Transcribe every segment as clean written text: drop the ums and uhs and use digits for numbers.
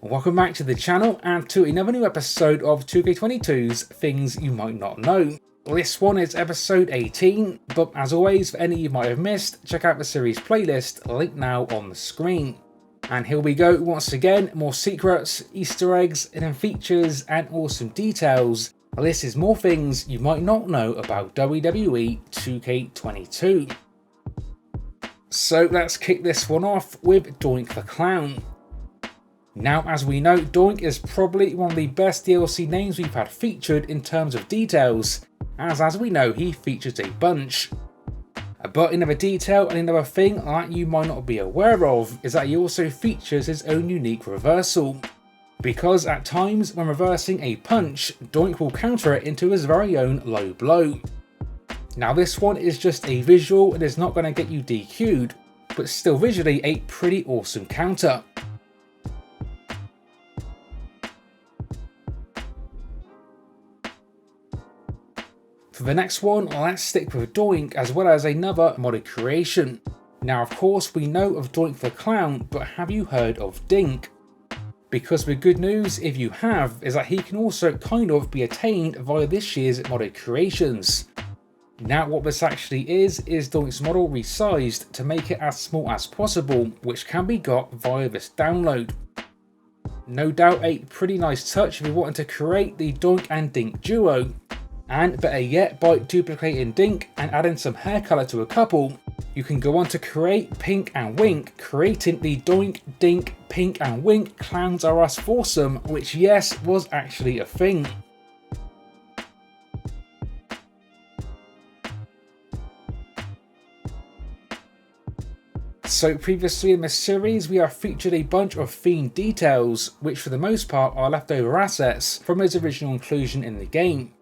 Welcome back to the channel and to another new episode of 2K22's Things You Might Not Know. This one is episode 18, but as always, for any you might have missed, check out the series playlist, linked now on the screen. And here we go once again, more secrets, Easter eggs, hidden features and awesome details. This is more things you might not know about WWE 2K22. So let's kick this one off with Doink the Clown. Now, as we know, Doink is probably one of the best DLC names we've had featured in terms of details, as we know he features a bunch. But another detail and another thing that you might not be aware of is that he also features his own unique reversal. Because at times when reversing a punch, Doink will counter it into his very own low blow. Now this one is just a visual and is not going to get you DQ'd, but still visually a pretty awesome counter. For the next one, let's stick with Doink as well as another modded creation. Now of course we know of Doink the Clown, but have you heard of Dink? Because the good news, if you have, is that he can also kind of be attained via this year's modded creations. Now what this actually is Doink's model resized to make it as small as possible, which can be got via this download. No doubt a pretty nice touch if you wanted to create the Doink and Dink duo. And better yet, by duplicating Dink and adding some hair colour to a couple, you can go on to create Pink and Wink, creating the Doink, Dink, Pink and Wink Clowns Are Us foursome, which yes, was actually a thing. So previously in this series we have featured a bunch of Fiend details, which for the most part are leftover assets from his original inclusion in the game.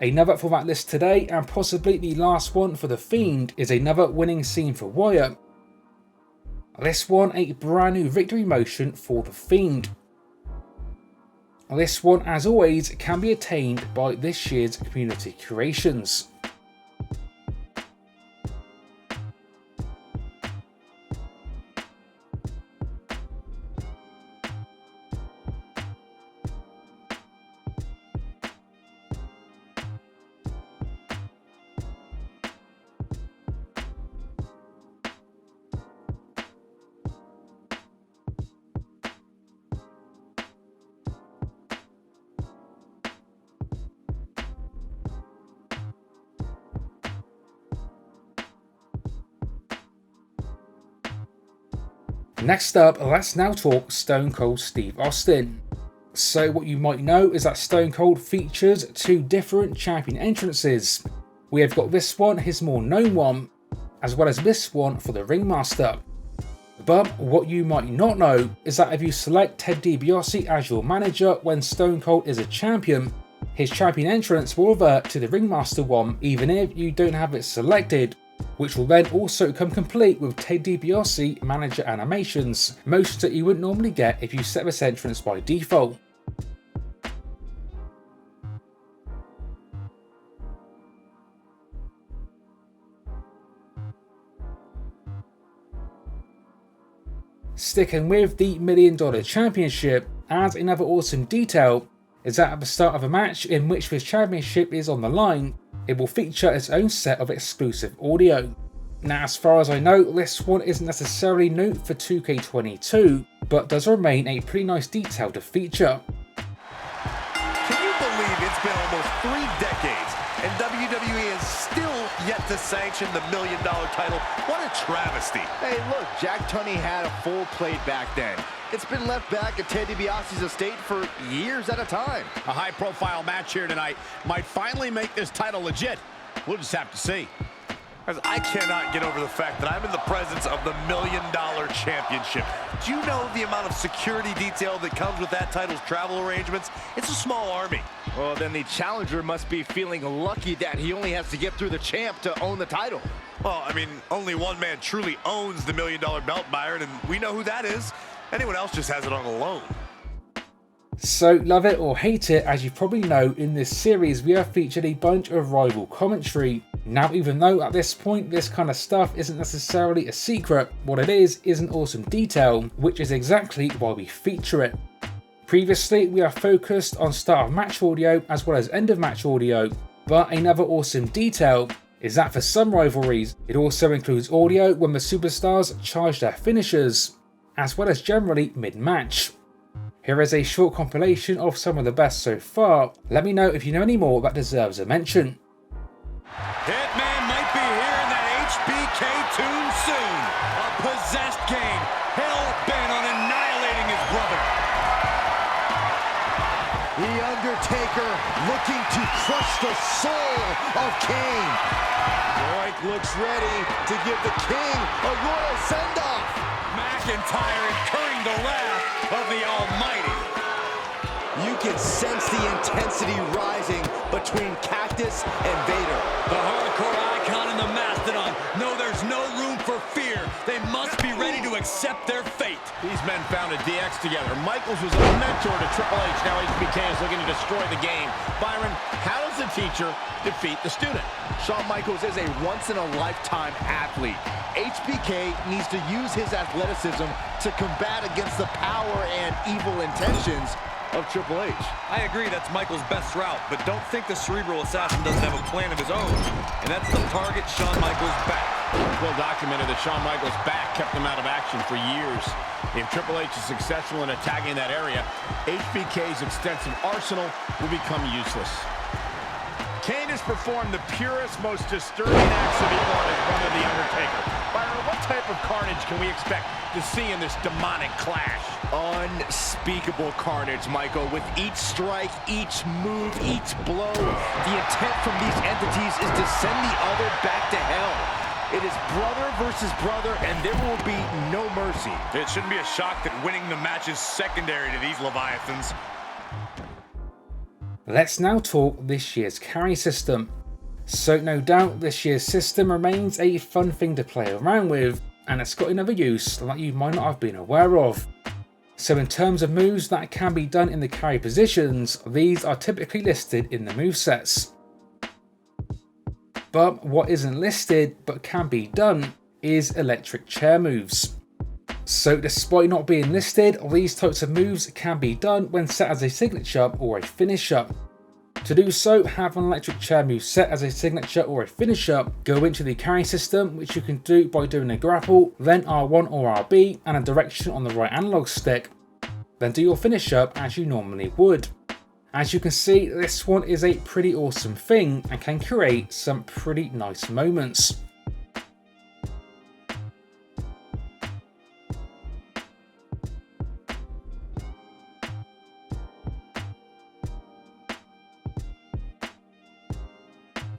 Another for that list today, and possibly the last one for the Fiend, is another winning scene for Wyatt. This one a brand new victory motion for the Fiend. This one as always can be attained by this year's community creations. Next up, let's now talk Stone Cold Steve Austin. So what you might know is that Stone Cold features two different champion entrances. We have got this one, his more known one, as well as this one for the Ringmaster. But what you might not know is that if you select Ted DiBiase as your manager when Stone Cold is a champion, his champion entrance will revert to the Ringmaster one even if you don't have it selected, which will then also come complete with Ted DiBiase manager animations, most that you wouldn't normally get if you set this entrance by default. Sticking with the $1 Million Championship, as another awesome detail is that at the start of a match in which this championship is on the line, it will feature its own set of exclusive audio. Now as far as I know, this one isn't necessarily new for 2K22, but does remain a pretty nice detail to feature. Can you believe it's been almost 3 decades and WWE is still yet to sanction the $1 Million title? What a travesty. Hey look, Jack Tunney had a full plate back then. It's been left back at Ted DiBiase's estate for years at a time. A high-profile match here tonight might finally make this title legit. We'll just have to see. I cannot get over the fact that I'm in the presence of the $1 Million Championship. Do you know the amount of security detail that comes with that title's travel arrangements? It's a small army. Well, then the challenger must be feeling lucky that he only has to get through the champ to own the title. Well, I mean, only one man truly owns the $1 Million belt, Byron, and we know who that is. Anyone else just has it on a loan. So love it or hate it, as you probably know, in this series we have featured a bunch of rival commentary. Now even though at this point this kind of stuff isn't necessarily a secret, what it is an awesome detail, which is exactly why we feature it. Previously, we have focused on start of match audio as well as end of match audio, but another awesome detail is that for some rivalries, it also includes audio when the superstars charge their finishers, as well as generally mid-match. Here is a short compilation of some of the best so far. Let me know if you know any more that deserves a mention. Hitman might be here in that HBK tune soon. A possessed Kane, hell-bent on annihilating his brother. The Undertaker looking to crush the soul of Kane. Doink looks ready to give the King a royal send-off. McIntyre incurring the wrath of the Almighty. You can sense the intensity rising between Cactus and Vader. The hardcore icon and the Mastodon know there's no room for fear. They must be ready to accept their fate. These men founded DX together. Michaels was a mentor to Triple H. Now HBK is looking to destroy the game. Byron, how does the teacher defeat the student? Shawn Michaels is a once-in-a-lifetime athlete. HBK needs to use his athleticism to combat against the power and evil intentions of Triple H. I agree that's Michael's best route, but don't think the cerebral assassin doesn't have a plan of his own, and that's to target Shawn Michaels' back. Well documented that Shawn Michaels' back kept him out of action for years. If Triple H is successful in attacking that area, HBK's extensive arsenal will become useless. Kane has performed the purest, most disturbing acts of evil on his brother, The Undertaker. Byron, what type of carnage can we expect to see in this demonic clash? Unspeakable carnage, Michael. With each strike, each move, each blow, the intent from these entities is to send the other back to hell. It is brother versus brother, and there will be no mercy. It shouldn't be a shock that winning the match is secondary to these Leviathans. Let's now talk this year's carry system. So no doubt this year's system remains a fun thing to play around with, and it's got another use that you might not have been aware of. So in terms of moves that can be done in the carry positions, these are typically listed in the movesets. But what isn't listed but can be done is electric chair moves. So despite not being listed, these types of moves can be done when set as a signature or a finisher. To do so, have an electric chair move set as a signature or a finisher, go into the carry system, which you can do by doing a grapple, then R1 or RB and a direction on the right analog stick. Then do your finisher as you normally would. As you can see, this one is a pretty awesome thing and can create some pretty nice moments.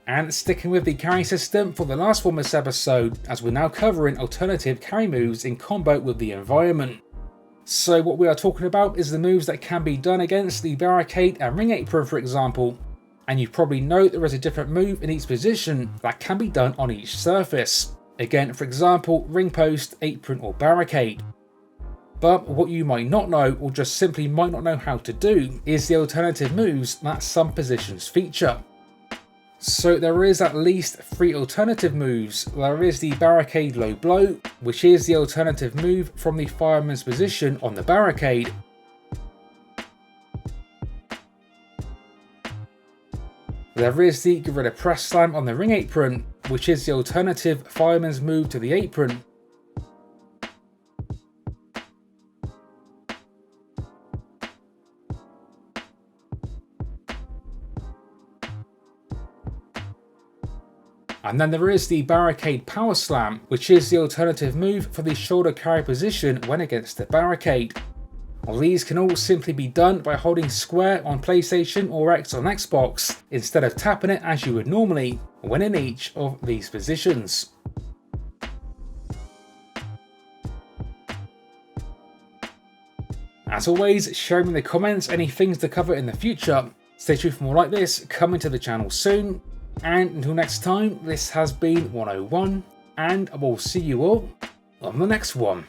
And sticking with the carry system for the last one this episode, as we're now covering alternative carry moves in combo with the environment. So what we are talking about is the moves that can be done against the barricade and ring apron, for example. And you probably know there is a different move in each position that can be done on each surface. Again, for example, ring post, apron or barricade. But what you might not know, or just simply might not know how to do, is the alternative moves that some positions feature. So there is at least 3 alternative moves. There is the barricade low blow, which is the alternative move from the fireman's position on the barricade. There is the gorilla press slam on the ring apron, which is the alternative fireman's move to the apron. And then there is the barricade power slam, which is the alternative move for the shoulder carry position when against the barricade. Well, these can all simply be done by holding square on PlayStation or X on Xbox, instead of tapping it as you would normally when in each of these positions. As always, share in the comments any things to cover in the future. Stay tuned for more like this coming to the channel soon. And until next time, this has been 101, and I will see you all on the next one.